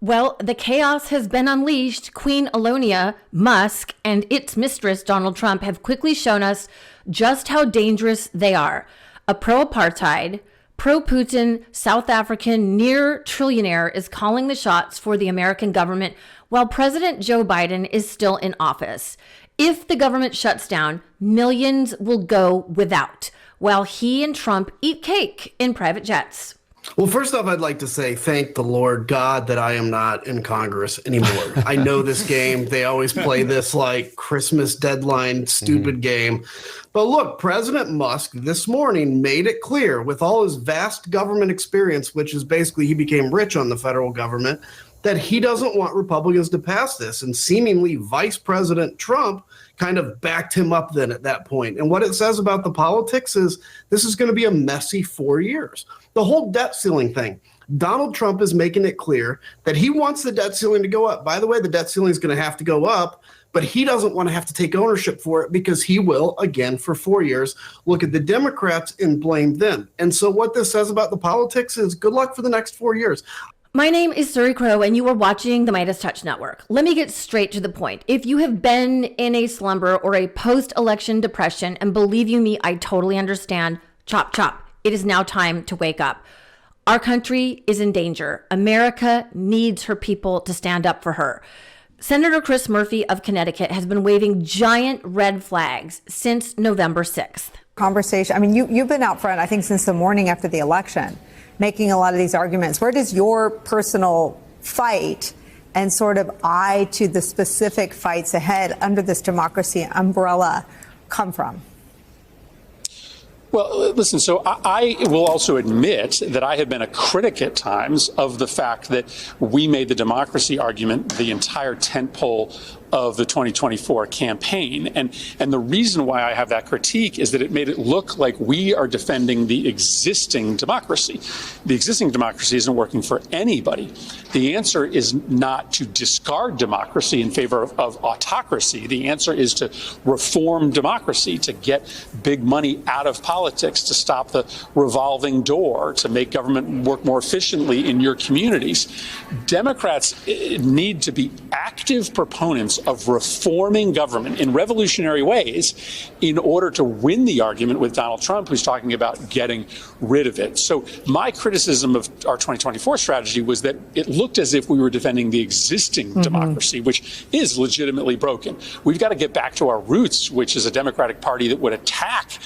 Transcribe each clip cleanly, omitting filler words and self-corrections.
Well, the chaos has been unleashed. Queen Alonia, Musk, and its mistress, Donald Trump, have quickly shown us just how dangerous they are. A pro-apartheid, pro-Putin, South African near trillionaire is calling the shots for the American government while President Joe Biden is still in office. If the government shuts down, millions will go without, while he and Trump eat cake in private jets. Well, first off, I'd like to say thank the Lord God that I am not in Congress anymore. I know this game. They always play this like Christmas deadline, stupid game. But look, President Musk this morning made it clear with all his vast government experience, which is basically he became rich on the federal government, that he doesn't want Republicans to pass this. And seemingly Vice President Trump kind of backed him up then at that point. And what it says about the politics is this is going to be a messy 4 years. The whole debt ceiling thing, Donald Trump is making it clear that he wants the debt ceiling to go up. By the way, the debt ceiling is going to have to go up, but he doesn't want to have to take ownership for it because he will, again, for 4 years, look at the Democrats and blame them. And so what this says about the politics is good luck for the next 4 years. My name is Suri Crowe, and you are watching the MeidasTouch Network. Let me get straight to the point. If you have been in a slumber or a post-election depression, and believe you me, I totally understand, chop, chop. It is now time to wake up. Our country is in danger. America needs her people to stand up for her. Senator Chris Murphy of Connecticut has been waving giant red flags since November 6th. Conversation. I mean, you've been out front, I think, since the morning after the election, making a lot of these arguments. Where does your personal fight and sort of eye to the specific fights ahead under this democracy umbrella come from? Well, listen, so I will also admit that I have been a critic at times of the fact that we made the democracy argument the entire tentpole of the 2024 campaign. And the reason why I have that critique is that it made it look like we are defending the existing democracy. The existing democracy isn't working for anybody. The answer is not to discard democracy in favor of autocracy. The answer is to reform democracy, to get big money out of politics, to stop the revolving door, to make government work more efficiently in your communities. Democrats need to be active proponents of reforming government in revolutionary ways in order to win the argument with Donald Trump, who's talking about getting rid of it. So my criticism of our 2024 strategy was that it looked as if we were defending the existing democracy, which is legitimately broken. We've got to get back to our roots, which is a Democratic Party that would attack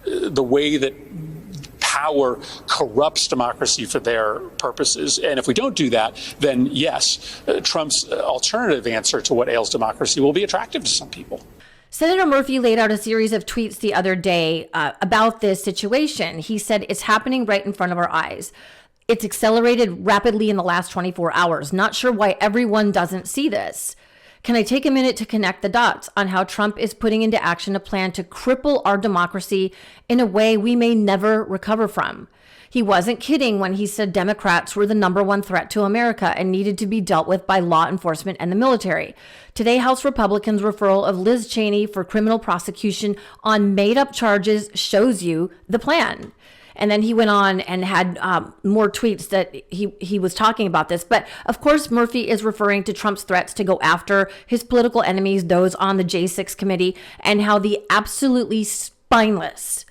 the way that power corrupts democracy for their purposes. And if we don't do that, then yes, Trump's alternative answer to what ails democracy will be attractive to some people. Senator Murphy laid out a series of tweets the other day about this situation. He said it's happening right in front of our eyes. It's accelerated rapidly in the last 24 hours. Not sure why everyone doesn't see this. Can I take a minute to connect the dots on how Trump is putting into action a plan to cripple our democracy in a way we may never recover from? He wasn't kidding when he said Democrats were the #1 threat to America and needed to be dealt with by law enforcement and the military. Today, House Republicans' referral of Liz Cheney for criminal prosecution on made-up charges shows you the plan. And then he went on and had more tweets that he was talking about this. But of course, Murphy is referring to Trump's threats to go after his political enemies, those on the J6 committee, and how the absolutely spineless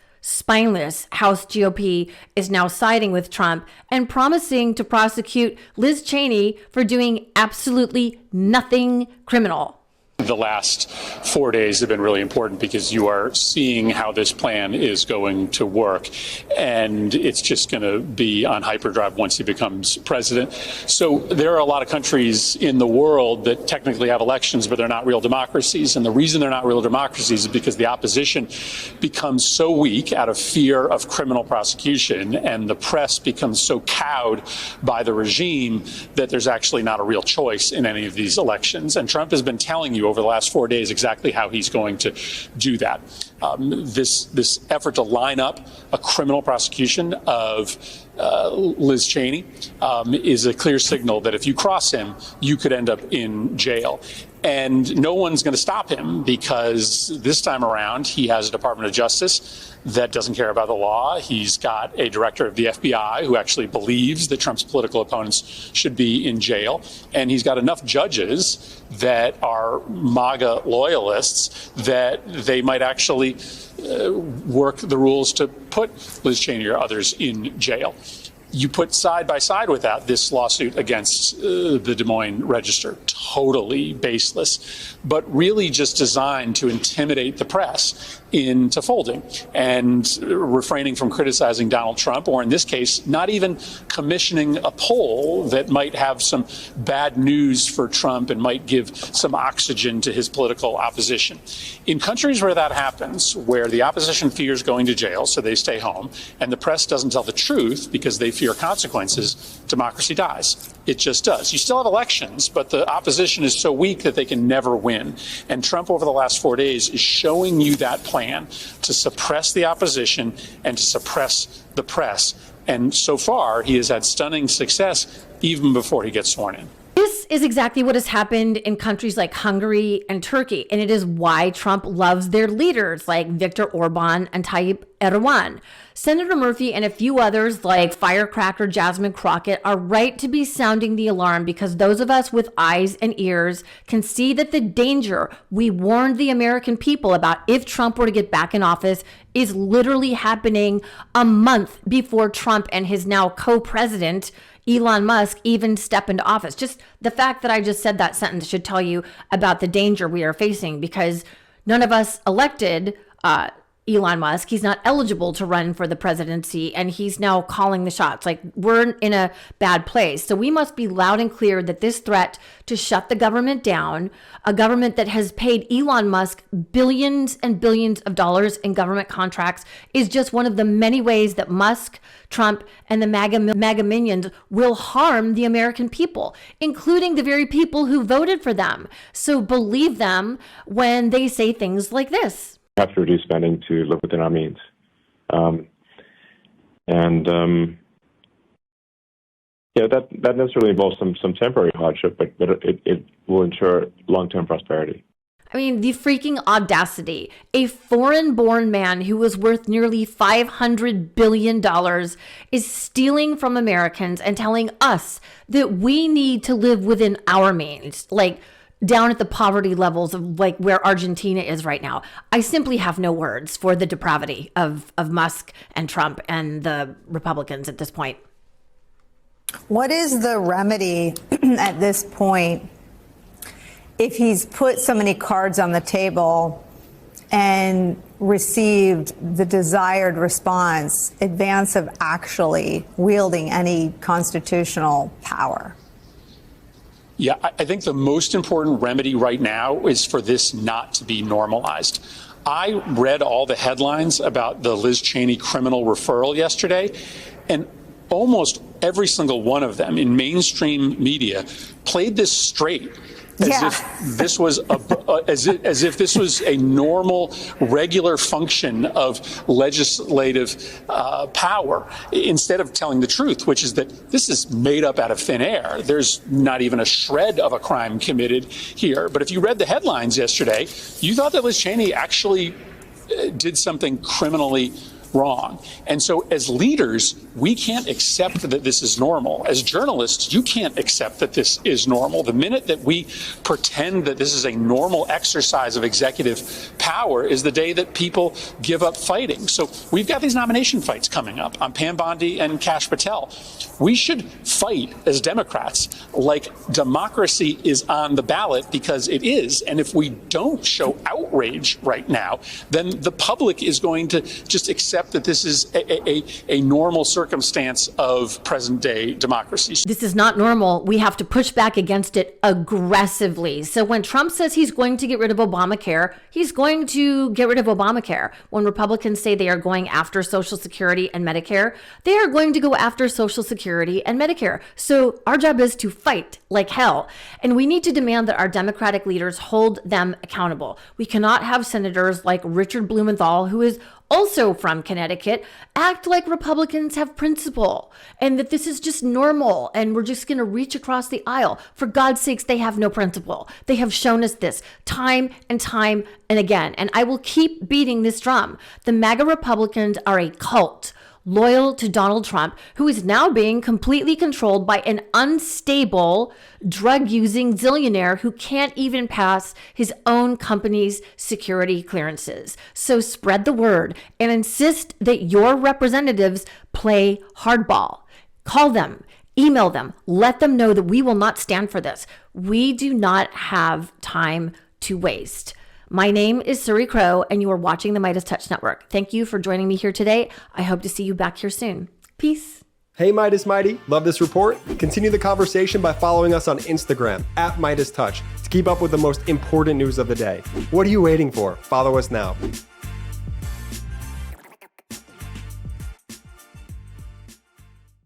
House GOP is now siding with Trump and promising to prosecute Liz Cheney for doing absolutely nothing criminal. The last 4 days have been really important because you are seeing how this plan is going to work, and it's just going to be on hyperdrive once he becomes president. So there are a lot of countries in the world that technically have elections, but they're not real democracies. And the reason they're not real democracies is because the opposition becomes so weak out of fear of criminal prosecution, and the press becomes so cowed by the regime that there's actually not a real choice in any of these elections. And Trump has been telling you over the last 4 days exactly how he's going to do that. This effort to line up a criminal prosecution of Liz Cheney is a clear signal that if you cross him, you could end up in jail. And no one's going to stop him because this time around he has a Department of Justice that doesn't care about the law. He's got a director of the FBI who actually believes that Trump's political opponents should be in jail. And he's got enough judges that are MAGA loyalists that they might actually work the rules to put Liz Cheney or others in jail. You put side by side with that this lawsuit against the Des Moines Register, totally baseless, but really just designed to intimidate the press into folding and refraining from criticizing Donald Trump, or in this case, not even commissioning a poll that might have some bad news for Trump and might give some oxygen to his political opposition. In countries where that happens, where the opposition fears going to jail, so they stay home, and the press doesn't tell the truth because they fear consequences, democracy dies. It just does. You still have elections, but the opposition is so weak that they can never win. And Trump, over the last 4 days, is showing you that plan to suppress the opposition and to suppress the press. And so far, he has had stunning success even before he gets sworn in. This is exactly what has happened in countries like Hungary and Turkey, and it is why Trump loves their leaders like Viktor Orban and Tayyip Erdogan. Senator Murphy and a few others like firecracker Jasmine Crockett are right to be sounding the alarm, because those of us with eyes and ears can see that the danger we warned the American people about if Trump were to get back in office is literally happening a month before Trump and his now co-president Elon Musk even step into office. Just the fact that I just said that sentence should tell you about the danger we are facing, because none of us elected Elon Musk. He's not eligible to run for the presidency, and he's now calling the shots. Like, we're in a bad place. So we must be loud and clear that this threat to shut the government down, a government that has paid Elon Musk billions and billions of dollars in government contracts, is just one of the many ways that Musk, Trump, and the MAGA minions will harm the American people, including the very people who voted for them. So believe them when they say things like this. Have to reduce spending to live within our means. That necessarily involves some temporary hardship, but it will ensure long-term prosperity. I mean, the freaking audacity. A foreign-born man who was worth nearly $500 billion is stealing from Americans and telling us that we need to live within our means, like down at the poverty levels of like where Argentina is right now. I simply have no words for the depravity of Musk and Trump and the Republicans at this point. What is the remedy at this point if he's put so many cards on the table and received the desired response, advance of actually wielding any constitutional power? Yeah, I think the most important remedy right now is for this not to be normalized. I read all the headlines about the Liz Cheney criminal referral yesterday, and almost every single one of them in mainstream media played this straight. If this was as if this was a normal, regular function of legislative power, instead of telling the truth, which is that this is made up out of thin air. There's not even a shred of a crime committed here. But if you read the headlines yesterday, you thought that Liz Cheney actually did something criminally wrong. And so as leaders, we can't accept that this is normal. As journalists, you can't accept that this is normal. The minute that we pretend that this is a normal exercise of executive power is the day that people give up fighting. So we've got these nomination fights coming up on Pam Bondi and Kash Patel. We should fight as Democrats like democracy is on the ballot, because it is. And if we don't show outrage right now, then the public is going to just accept that this is a normal circumstance of present day democracy. This is not normal. We have to push back against it aggressively. So when Trump says he's going to get rid of Obamacare, he's going to get rid of Obamacare. When Republicans say they are going after Social Security and Medicare, they are going to go after Social Security and Medicare. So our job is to fight like hell. And we need to demand that our Democratic leaders hold them accountable. We cannot have senators like Richard Blumenthal, who is also from Connecticut, act like Republicans have principle and that this is just normal and we're just going to reach across the aisle. For God's sakes, they have no principle. They have shown us this time and time and again. And I will keep beating this drum. The MAGA Republicans are a cult loyal to Donald Trump, who is now being completely controlled by an unstable, drug-using zillionaire who can't even pass his own company's security clearances. So spread the word and insist that your representatives play hardball. Call them, email them, let them know that we will not stand for this. We do not have time to waste. My name is Suri Crowe, and you are watching the MeidasTouch Network. Thank you for joining me here today. I hope to see you back here soon. Peace. Hey, Meidas Mighty. Love this report? Continue the conversation by following us on Instagram @MeidasTouch to keep up with the most important news of the day. What are you waiting for? Follow us now.